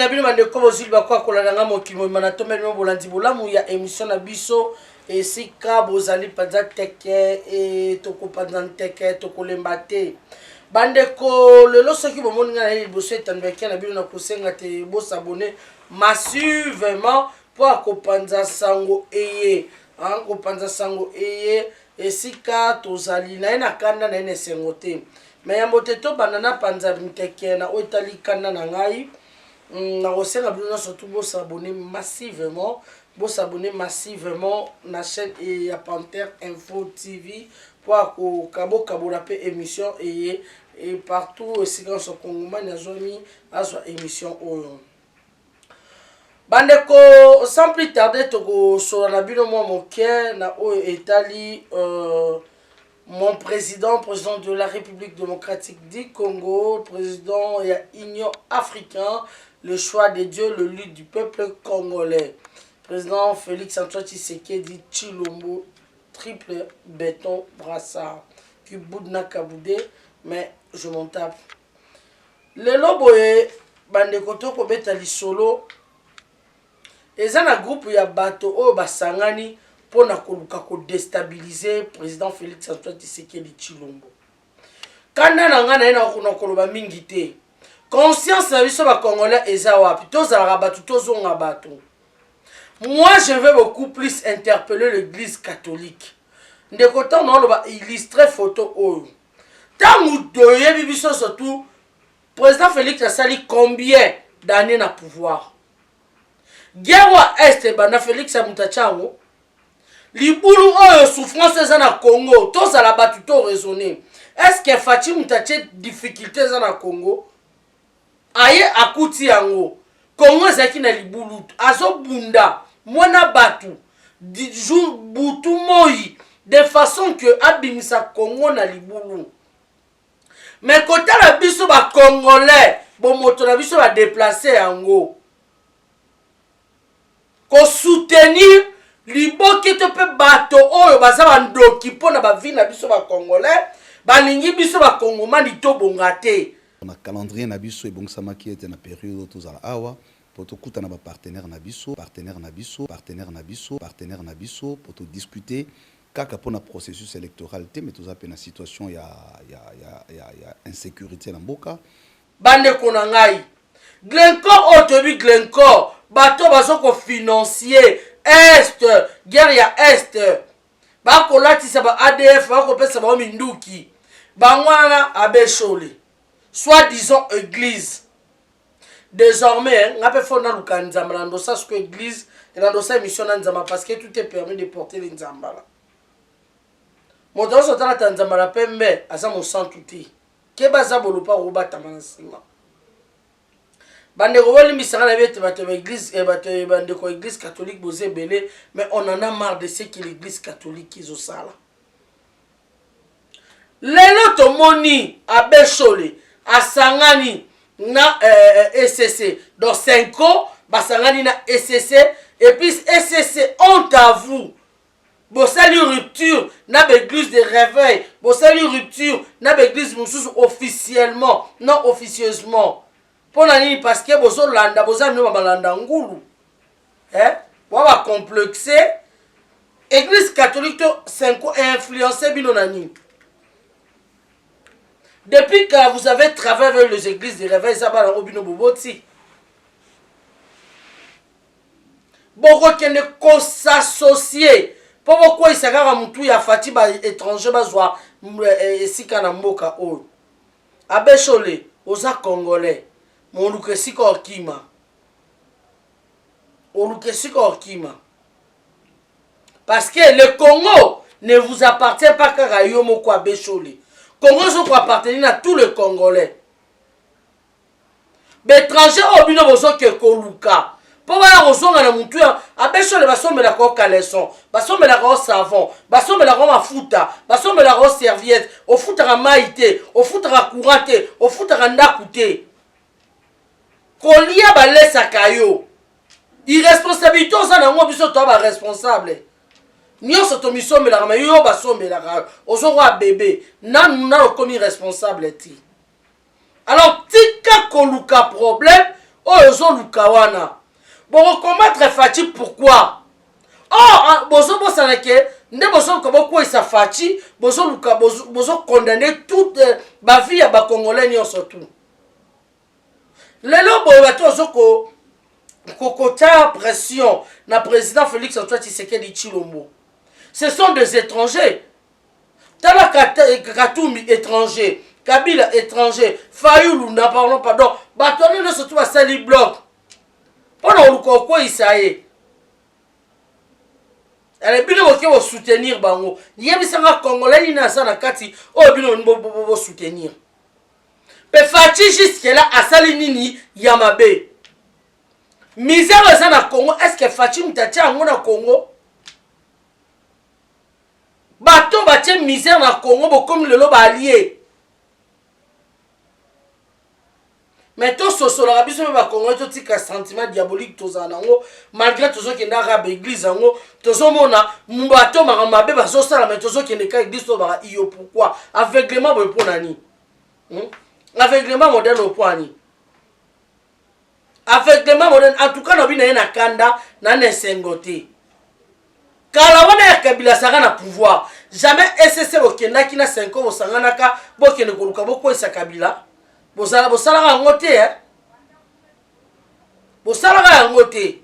na bino bande ko bozili bakwa kolanda nga mokimo manatome bino bolandi bolamu ya émission na biso esika bozali panza teke et tokopanza teke tokolemba te bande ko lelo soki bomoni nga na liboso etandwaki na bino na kosenga te bosabone massivement po akopanza sango eye kopanza sango eye esika tozali na ye na kanda na ye na esengo te me yambo te tobanda na panza nteke na oyo etali kanda na ngai na kosenga bino nyonso tu bosabone massivement na chaîne ya Panthère Info TV po akokabokabola mpe émission eye et partout esika nyonso kongomani azwami azwa émission oyo bandeko sans plus tarder tokosola na bino mwa moke na oyo etali mon président de la République démocratique du Congo, président de l'Union africaine, le choix de Dieu, le lutte du peuple congolais. Président Félix Antoine Tshisekedi Tshilombo, triple béton brassard. Qui boudna kaboudé, mais je m'en tape. Le loboye, bande koto ko betali solo. Ezana groupe ya bato o basangani. Pour déstabiliser le président Félix Antoine Tshisekedi Tshilombo. Quand on a mingi conscience na biso ba congolais eza wapi tozala batu tozonga batu. Moi je veux beaucoup plus interpeller l'église catholique. Ndeko tano lo ba illustrer photo oyo. Tangu doye biso surtout président Félix a sali combien d'années na pouvoir. Guerre est bana Félix a mutachango. Libulu oyo souffrance eza na Congo, tous à la batu to raisonner. Est-ce que Fatim mutache difficulté za na Congo? Aye akuti yango. Congo ezaki na libulu, azo bunda, mwana batu, di jour butu moi, de façon que abimisa Congo na libulu. Mais côté la biso ba congolais, bon moto na biso ba déplacer yango. Ko soutenir liboki to pe bato oyo baza bandoki pona ba vie na biso ba congolais balingi biso ba kongomani to bongate na calendrier na biso ebongisama ki ete na période tozala awa poto kuta na ba partenaire na biso poto discuter kaka pona processus électoral te mais toza pe na situation ya insécurité na mboka bande kona ngai Glencore otobi Glencore bato bazoko financier Est, guerre ya Est. Bako lati sa ba ADF, bako pesa ba minduki. Bangwana abeshole. Soit disons église. Désormais, on peut faire dans le nzamba landosa ce que église et landosa mission nzamba parce que tout est permis de porter les nzamba. Mon dans ce temps la nzamba la pembe, asa mon sang touti. Ke baza bolupa robata manasima. Bande rowali misanga na bete bato église et bato bande ko église catholique bozé belé mais on en a marre de ce que l'église catholique izo sala. Lelo to moni abeshole asangani na SCC dans 5 ans basangani na SCC et puis SCC honte à vous. Bossali rupture na l'église de réveil, bossali rupture na l'église mususu officiellement, non officieusement. Parce que bozo landa boza no balanda ngulu wa complexé église catholique 5 ans influencé bino nani depuis que vous avez travaillé avec les églises de réveil ça ba bino boboti boko kene ko s'associer pour pourquoi il s'agara mutu ya fati ba étranger bazwa esika na mboka oyo abeshole oza congolais Olukesika Okima. Parce que le Congo ne vous appartient pas qu'à Yomo kwa Bechole. Congo so kwa appartenir à tous les Congolais. L'étranger obino bozo ke koluka. Po ba ozonga na mutu ya abeshole basomela ko caleçon, basomela ko savon, basomela ko mafuta, basomela ko serviette, ofutaka maite, ofutaka courante, ofutaka ndakute. Kolia balesa kayo. Irresponsabilité oza na ngo biso to ba responsable. Nyoso to misomela kama yo basomela ka. Ozo wa bébé. Na komi responsable ti. Alors tika koluka problème oyo lukawana. Bon, combattre Fachi pourquoi? Oh, bozo bosana ke nde bozo ko boko isa Fachi, bozo luka bozo condamner toute ba vie ya ba congolais ni surtout. Lelo boyo bato ozoko kokota pression na président Félix Antoine Tshisekedi Tshilombo. Ce sont des étrangers. Tala Katumbi étranger, Kabila étranger, Fayoulou n'a parlons pardon. Batoni ne surtout à Sali Bloc. Pendant le quoi isaye. Elle est bien au soutenir bango. Yebisanga congolais na sana kati o bino bo soutenir. Pe Fachi jusque là à Salinini Yamabe. Misère ça na Congo, est-ce que Fachi mtatia ngona Congo? Bato batie misère na Congo bo comme le loba allié. Mais tout ce sur la biso ba Congo to tika sentiment diabolique to za nango malgré tout ce qui na rabe église nango to zo mona mbato mabe ba zo sala mais to zo qui ne ka église to ba iyo pourquoi aveuglement bo ponani. Aveuglement moderne au point. Aveuglement moderne en tout cas no bina na kanda na nesengote. Kala wana ya Kabila sanga na pouvoir. Jamais SSC okenda kina 5 ans bosangana ka bokene koluka boko isa Kabila. Bosala ngote bosala ngote.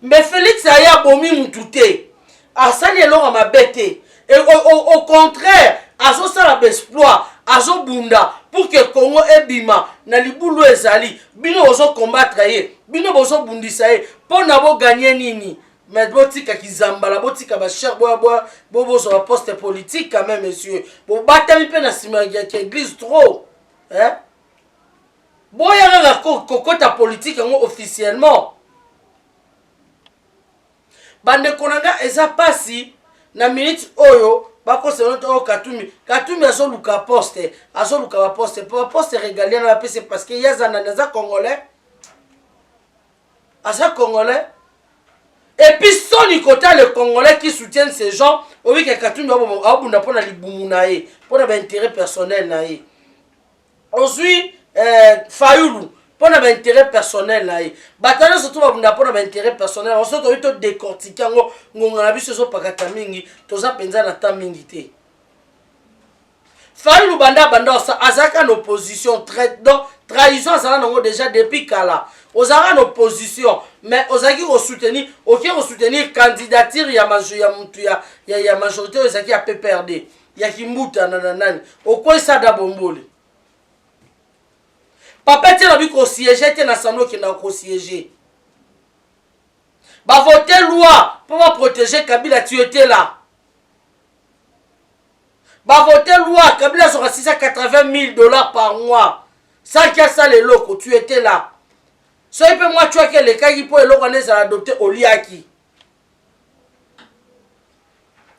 Mais Félix aya bomi mutute. Asali elonga mabete. Et au contraire, azo sala exploit, azo bunda pour que Congo ebima na libulu ezali. Bino ozo combattre ye, bino bozo bundisa ye. Pona bo gagner nini? Mais botika kizambala botika ba cher bobo sur la poste politique quand même monsieur. Bo batami pe na sima ya église trop. Hein? Boya nga kokota politique ngo officiellement. Bande konanga eza pasi na minute oyo bako se noto Katumbi azo luka poste ba poste régalien na c'est parce que yazana naza congolais. Asa congolais. Et puis son côté les Congolais qui soutiennent ces gens, oui que Katumbi a bunda pour la libumunae, pour l'intérêt personnel nae. Ensuite Fayoulou pour l'intérêt personnel nae. Batana surtout bunda pour l'intérêt personnel. On s'est tout décortiquer ngo na biso so pakata mingi, toza penza na ta mingi te. Fayoulou banda azaka en opposition trahison ça là déjà depuis kala. Aux en opposition, mais aux qui ont soutenu, soutenir candidature ya majorité aux qui a PPRD, ya Kimbuta nananani. Au quoi ça d'abombole? Papa tient envie qu'on siège, tient l'assemblée qui n'a pas siégé. Bah voter loi pour protéger Kabila, tu étais là. Bah voter loi, Kabila sera 680 000 $ par mois. Sans qu'il y a ça les locaux, tu étais là. Soyez peu moi tu vois que les cas qui peuvent l'organiser à adopter au liaki.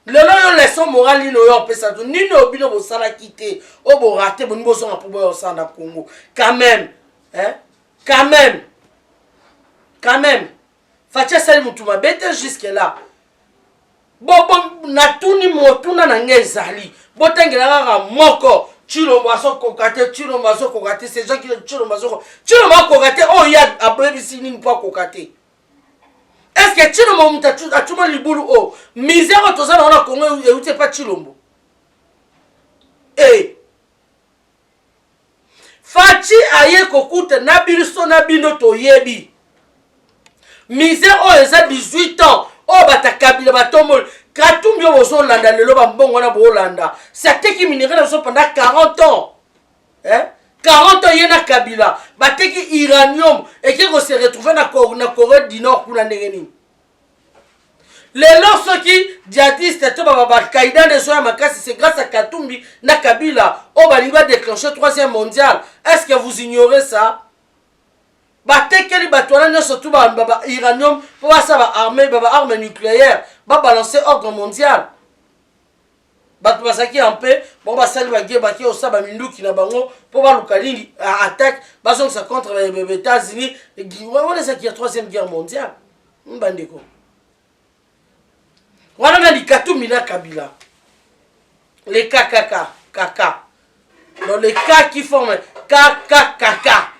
Le nom leçon morale ni no pe ça ni no bino bo sala quitter o bo rater bo son pour bo ça na Congo quand même hein quand même Fatia sali mutuma bête jusque là bon na tuni motuna na ngezali botengela nga moko Chilombo aso kokate ces gens qui Chilombo kokate oh ya abrebisi ni pas kokate. Est-ce que Chilombo mutatu atuma libulu oh misère toza na Congo et ou pas Chilombo. Eh Fachi aye kokuta na biso na bino to yebi. Misère oh eza 18 ans oh bata Kabila batomol Katumbi ozo landa lelo ba mbongo na bo landa. C'était qui minéré pendant 40 ans. Hein? 40 ans yena Kabila. Bateki uranium et qui se retrouver na Corée du Nord pour la ndengeni. Les lorsque qui djihadistes to ba Kaïda de Soya Makasi c'est grâce à Katumbi na Kabila au balinga déclenché 3e mondial. Est-ce que vous ignorez ça? Batekeli batwana nyo surtout ba uranium pour ça ba armée nucléaire ba balancer ordre mondial. Bato basaki en paix bon ba sali ba guerre ba ki osaba minduki na bango pour ba lukalini attaque ba ça contre les États-Unis et voilà ça qui est 3e guerre mondiale. Mbandeko. Voilà na Katumbi na Kabila. Les kaka. Donc les cas qui forment kaka.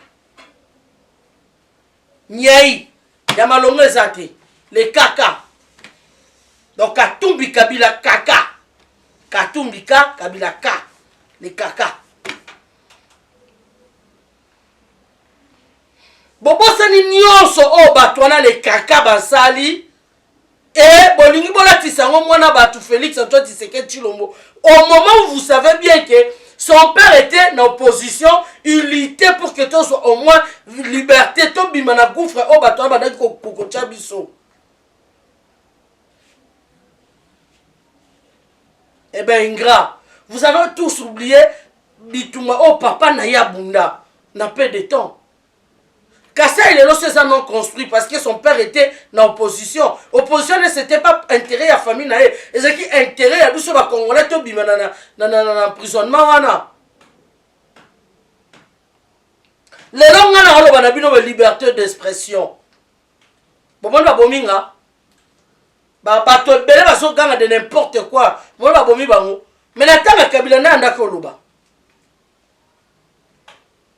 Nyai, Yamalongo Zate, les caca. Donc Katumbi Kabila caca. Katumbi Kabila K. Les caca. Bobo sani nyonso o batwana les caca basali. Et bolingi bola tisango mwana batu Félix Antoine Tshisekedi Tshilombo. Au moment où vous savez bien que son père était en opposition, il luttait pour que tout soit au moins liberté, tout bimana gouffre o batwana badaki kokocha biso. Eh ben ingrat, vous avez tous oublié Bitumba oh papa na yabunda n'a pas de temps. Kassa il est là non construit parce que son père était en opposition. Opposition ne c'était pas intérêt à famille na et c'est qui intérêt à biso ba congolais to bima na emprisonnement wana. Les langues na holo bana bino liberté d'expression. Bon ba bominga ba bato belé ba so ganga de n'importe quoi. Bon ba bomi bango. Mais la table Kabila na ndako loba.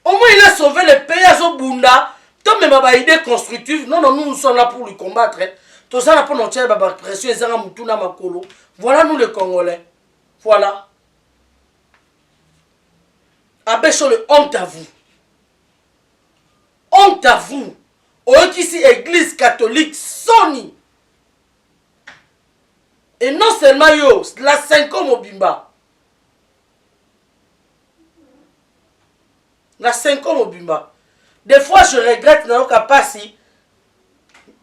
Au moins il a sauvé le pays à Zobunda. Tant même ma idée constructive, non, nous sommes là pour lui combattre. Tout ça, pour nous tirer la pression, voilà nous les Congolais. Voilà. Abécho le honte à vous. Honte à vous. Ici, église catholique, Sony. Et non seulement yo, la 5 ans au Bimba. La 5 ans au Bimba. Des fois, je regrette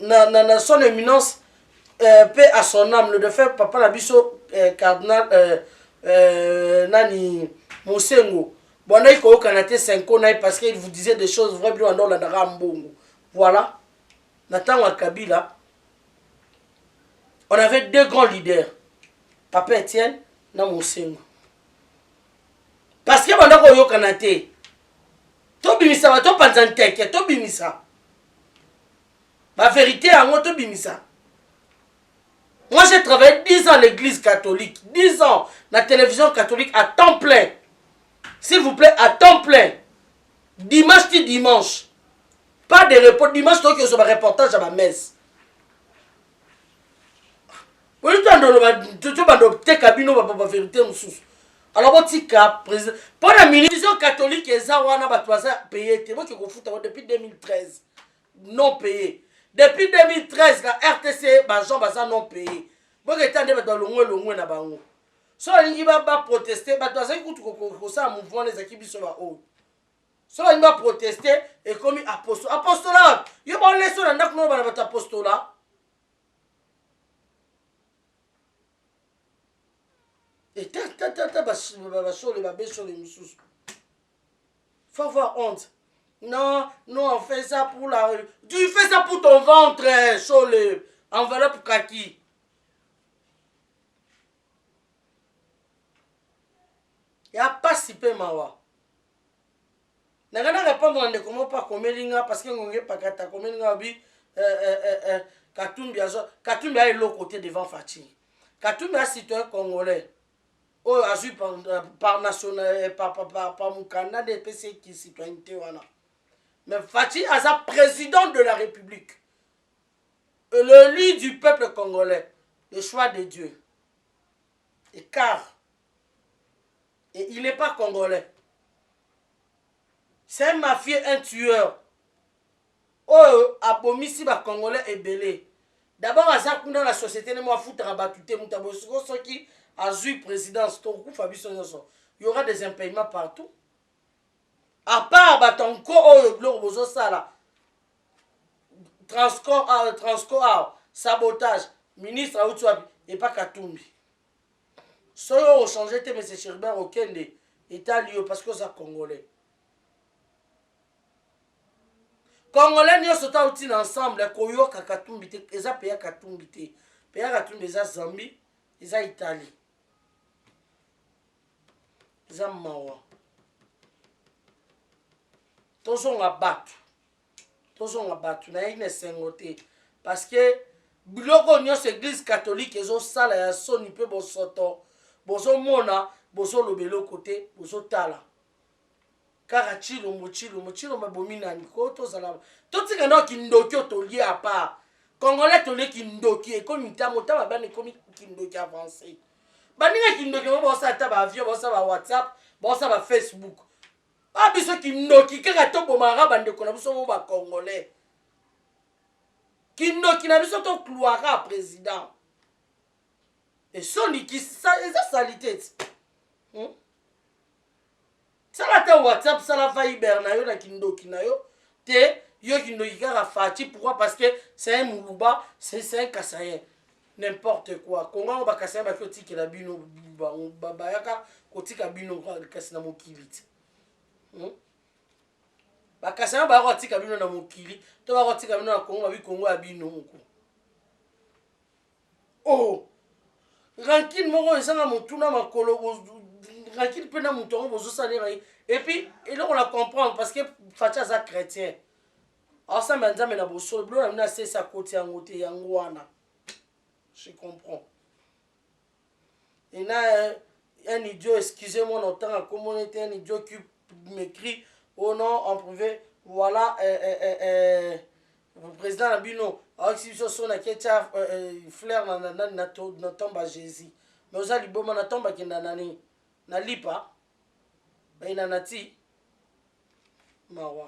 na son éminence, paix à son âme, le défunt papa Nabiso, cardinal Nani Mosengo. Bon, il faut canate 5 ans parce qu'il vous disait des choses vraiment dans la Rambongo. Voilà. Nathan Kabila, on avait deux grands leaders, Papa Etienne et Mosengo. Parce que pendant qu'on y a canate, Tobimisa va to panzanteke, Tobimisa. La vérité à moi, Tobimisa. Moi, j'ai travaillé 10 ans à l'église catholique, 10 ans à la télévision catholique à temps plein. S'il vous plaît, à temps plein. Dimanche, dimanche. Pas de repos. Dimanche, donc, il y a un reportage à ma messe. Vous voyez, tu as cabino, la vérité, alors, président, pour la ministre catholique, ils ont payé depuis 2013. Non payé. Depuis 2013, la RTC, Jean Bazan non payé. Vous avez le so ils vont protester, un mouvement des équipes sur la haut. So ils vont protester et comme apostolat. Ils vont laisser un apostolat. Et faut avoir honte. Non, on fait ça pour la... Tu fais ça pour ton ventre, Chole. Enveloppe kaki. Il n'y a pas si peu mawa. Je ne vais pas répondre à comment pas comélinga parce que on n'est pas kata comélinga bi Katumbi est l'autre côté devant Fatih. Katumbi est citoyen congolais. Oh, azu par national par mon Canada des PC qui citoyenneté wana. Mais Fatih est président de la République. Le lit du peuple congolais. Le choix de Dieu. Et il n'est pas congolais. C'est un mafieux, un tueur. Oh, abomisi ba congolais est belé. D'abord, à dans la société, ne m'a foutre à battre ceux qui a eu présidence, il y aura des impayements partout. À part Batonko, le globe aux sala. Transco, sabotage, ministre Aoutouabi, et pas Katumbi. Soyo au changé, M. Cherbert, au Kende, État lié parce que c'est congolais. Congolais, nous sommes ensemble, Koyo Katumbi, ils ont payé Katumbi, payé Katumbi, ils ont Zambie, ils ont Italie. Ils ont Mawa. Tous ont abattu. Tous ont abattu. Nous avons sengoté. Parce que, biloko nyonso église catholique, ils ont ça, là, son peu bon soto. Bozo mona, bozo lobelo côté, bozo tala. kaka chilombo bomi nani ko tozala totika ndo kindoki otolie à part congolais tolie kindoki ekomi ntango taba bana ekomi kindoki avancé baninga kindoki mo bosa ata ba avion bosa ba WhatsApp bosa ba Facebook biso kindoki kaka tobomaka bandeko na biso mo ba congolais kindoki na biso tokluaka président esondiki eza salité sala ta WhatsApp sala Viber na yo na kindoki na yo te yo kindoki kaka fati pourquoi parce que c'est un Muluba c'est un Kassayen n'importe quoi kongo ba Kassayen ba kotiki la bino ba bayaka kotika bino kasi na mokili ba Kassayen ba kotika bino na mokili to ba kotika bino na Kongo ba bi Kongo ya bino moko rankine moko ezanga motuna makolo rankine pena mutongo bozo salera et puis il on la comprendre parce que facha za chrétien ça manza na boso blo na c'est sa côté en côté yangwana je comprends et là un idiot excusez-moi mon temps à communauté un idiot qui m'écrit au nom en privé voilà le président Abino a si so na kecha fleur na tomba Jésus mais oza liboma na tomba kinda nani na lipa ina nati mawa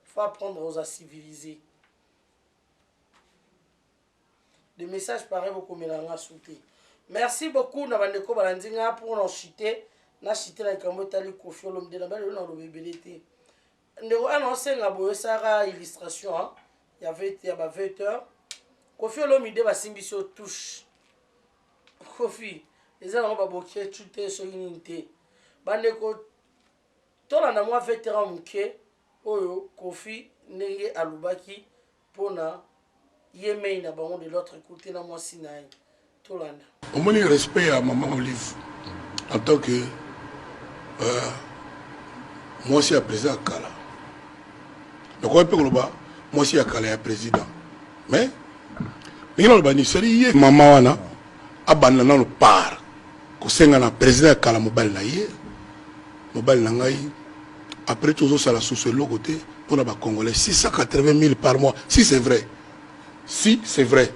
faut apprendre aux à civiliser des messages pareils beaucoup melanga souté merci beaucoup na bandeko balandinga pour nous chiter na chiter na kambo tali Koffi Olomide na bale na lobebelete ndeko annoncer nga boyo sara illustration il y avait 20h Koffi Olomide basimbiso touche Koffi eza na ba bokie chuté so unité bandeko tola na moi vétéran muke oyo Koffi ndenge alubaki pona yemei na bango de l'autre côté na moi sinaï tolanda au moins respect à maman Olive en tant que moi aussi à président Kala donc on peut le bas moi aussi à Kala président mais il y a le sérieux maman wana abanda na le par ko senga na président Kala mobile na ye mobile na ngai après tout ça la sous le côté pour les Congolais 680 000 par mois si c'est vrai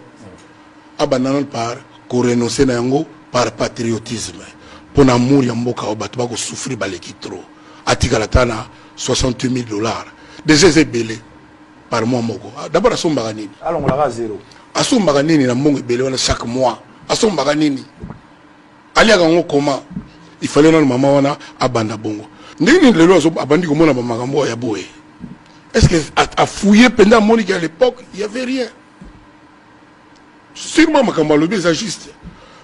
abanda na par ko renoncer na yango par patriotisme pour l'amour ya mboka o bato ba ko souffrir baleki trop atikala tana $60,000 des ezebele par mois moko d'abord asombaka nini alors on l'a zéro asombaka nini na mbongo ebele wana chaque mois asombaka nini aliaka ngo comment il fallait na mama wana abanda bongo ndini lelo abandi komona ba makambo ya boye est-ce que a fouillé pendant Monique à l'époque il y avait rien sûrement makambo lobi ça juste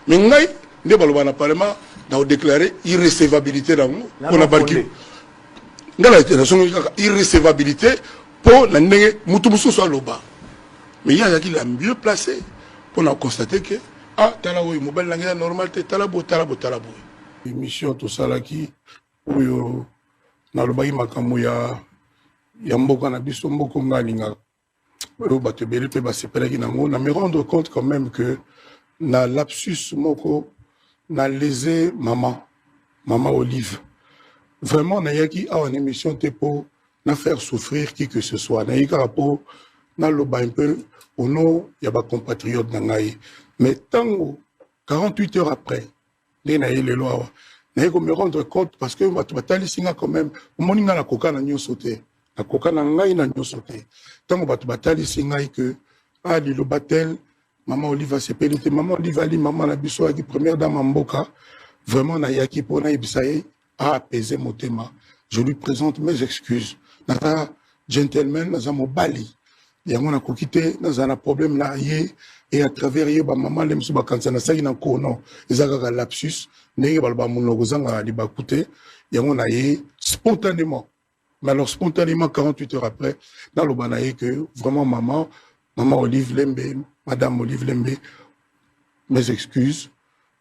mais ngai nde baloba na parlement na déclarer irrecevabilité dango on a barki ngala irrecevabilité pour la ndenge mutu mususu aloba mais il y a qui l'a mieux placé pour constater que tala oui mobile langage normal te tala bo émission to salaki oyo na lobaki makambo ya mboka na biso mboko ngalinga oyo bato ebele mpe basepelaki nango na me rendre compte quand même que na lapsus moko na lésé maman Olive vraiment nayaki awa na émission te po na faire souffrir qui que ce soit nayaki kaka po na loba un peu au nom ya ba compatriote na ngai mais tango 48 heures après nde naye lelo awa nayaki ko me rendre compte parce que bato batalisi nga quand même omoni nga na koka na nyonso te na koka na ngai na nyonso te tango bato batalisi ngai que liloba tel maman Olive asepeli te maman Olive ali maman na biso yaki première dame ya mboka vraiment nayaki mpo nayebisa ye apaiser motema je lui présente mes excuses naza gentleman naza mobali yango nakoki te naza na problème na ye et à travers ye bamama le mosusu bakanisa nasaki na nkono eza kaka lapsus ndenge baloba monoko ozanga libaku te yango na ye spontanément mais alors spontanément 48 heures après naloba na ye que vraiment maman Olive Lembe madame Olive Lembe mes excuses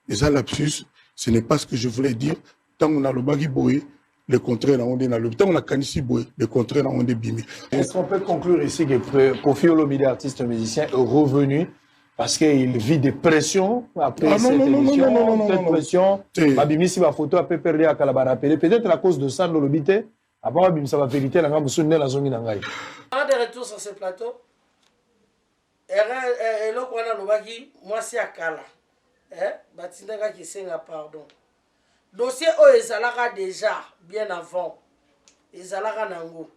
eza lapsus ce n'est pas ce que je voulais dire tant on a le bagi boy le contraire on est dans le temps on a kanisi boy le contraire on est bimi. Est-ce qu'on peut conclure ici que Koffi Olomide artiste musicien est revenu parce qu'il vit des pressions après cette émission, cette pression babimi si ma photo a peu perdu à Kalabara peut-être à cause de ça l'olobité Après, il me vérité, la gamme sonne la zone nangai. On a de retour sur ce plateau. Et là, on a l'obaki, moi c'est à Kala. Batindaga qui signe pardon. Dossier o ezalaka déjà bien avant. Ezalaka nango.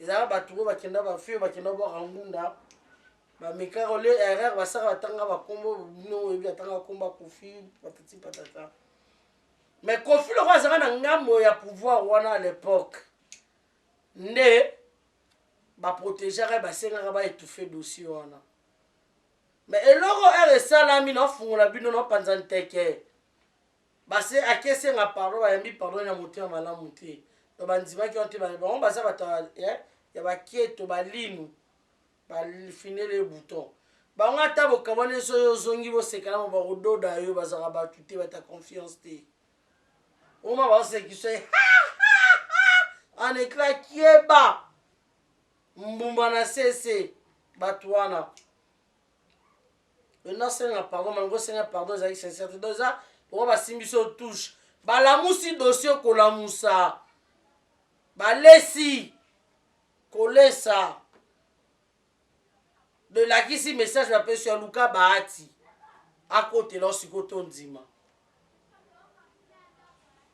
Ezalaka baturo bakenda ba fio bakenda ba rangunda. Ba mekaro le erreur basaka batanga ba kombo no ebi atanga komba kofi patati patata. Mais Kofi le roi zaka na ngambo ya pouvoir wana à l'époque. Nde ba protéger ba senga ba étouffer dossier wana. Mais eloko salami no fungola bino no panzanteke. Base akese nga pardon ba yambi pardon na motema malamu te. To bandima ki onte ba bon basa bata ya ba kieto ba linu ba finir les boutons. Ba nga ta bo kabone so yo zongi bo sekala mo ba ododa yo bazaka ba tuté ba ta confiance te. Oma ba se ki so en éclat kieba. Mbumba na cesse batwana. Non c'est un pardon mango c'est un pardon avec sincérité deux ans pour va simbiso touche ba la musi dossier ko la musa ba lesi kolesa de la kisi message va sur Luka Bahati à côté là sur côté ndima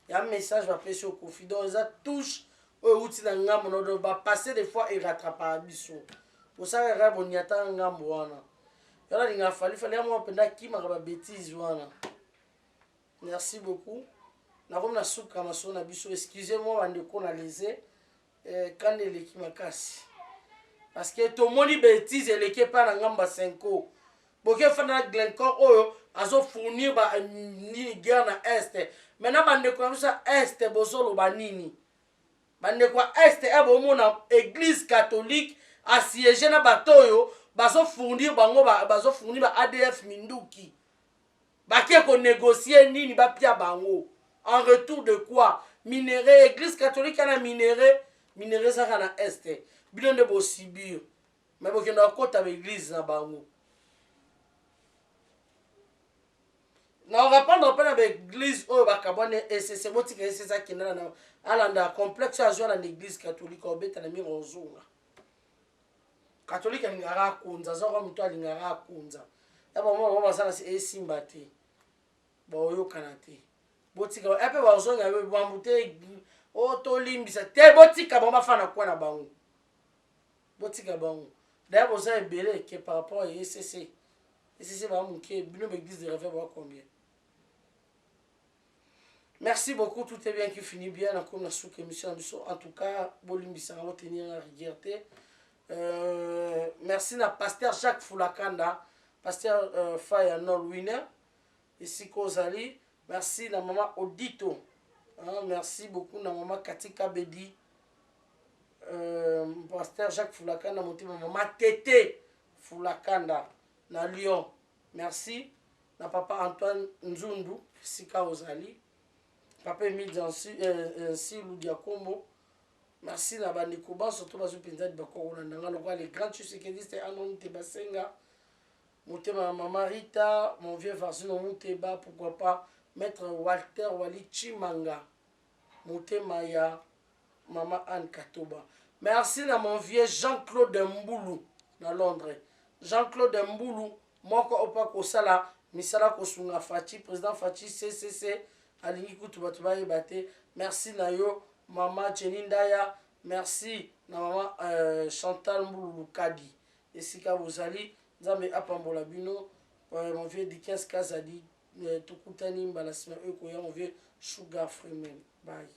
ya message va sur confident ça touche o outi na ngambo no ba passer des fois et rattraper biso pour ça ra boniata ngambo wana. Il fallait moi qui m'a bêtise. Merci beaucoup. Excusez-moi, on a lésé. Quand il est qui m'a cassé. Parce que tout le monde bêtise et l'équipe pas dans gamba 5 ans. Parce que fana Glencore oyo azo fournir ba ni guerre na est. Maintenant bande ko ça est bozolo banini. Bande ko est e bo mona église catholique assiégé na batoyo. Bazo fournir bango bazo fournir ba ADF Minduki. Baké ko négocier nini ba pia bango. En retour de quoi? Minerai, église catholique a minerai ça na est. Bilon de Bosibir. Mais bo kenda kota ba église na bango. Na on va prendre pas avec église o ba kabone et c'est boti que c'est ça qui na alanda complexe à jouer dans l'église catholique au beta na mironzunga. Catholique ngara kunza zoko mtu alingara kunza aba mo basala si simba te ba oyo kanate botika epe ba zonga be bambute o to limbisa te botika ba bafana kwa na bango botika bango d'ailleurs vous avez belé que par rapport à ECC ba munke bino l'église de rêve ba combien. Merci beaucoup, tout est bien qui finit bien comme la sous émission en tout cas bolimbisa va tenir la rigueur. Merci à pasteur Jacques Foulakanda, pasteur Faya Norwiner, ici Kozali. Merci à maman Odito. Merci beaucoup à maman Katika Bedi. Pasteur Jacques Foulakanda, maman Tété Foulakanda, na Lyon. Merci. Na papa Antoine Nzundu, Sika Ozali. Papa Emile Jansi Ludiakombo. Merci na bandeko surtout bazo penza di bakoko na ngalo les grands chisekidistes anon te basenga motema mama Rita mon vieux Varzino Muteba pourquoi pas maître Walter Wali Chimanga motema ya mama Anne Katoba. Merci na mon vieux Jean-Claude Mboulou na Londres. Jean-Claude Mboulou moko opa ko sala misala ko sunga Fati président Fati CCC alingi kutu batu ba yebate. Merci na yo Maman Chenindaya, merci na maman Chantal Mboulou-Kadi. Et si vous allez, Nzambe apambola bino, mon vieux Dikens Kazadi, Tokutani Mbalasima Ekoya, mon vieux Sugar Freeman. Bye.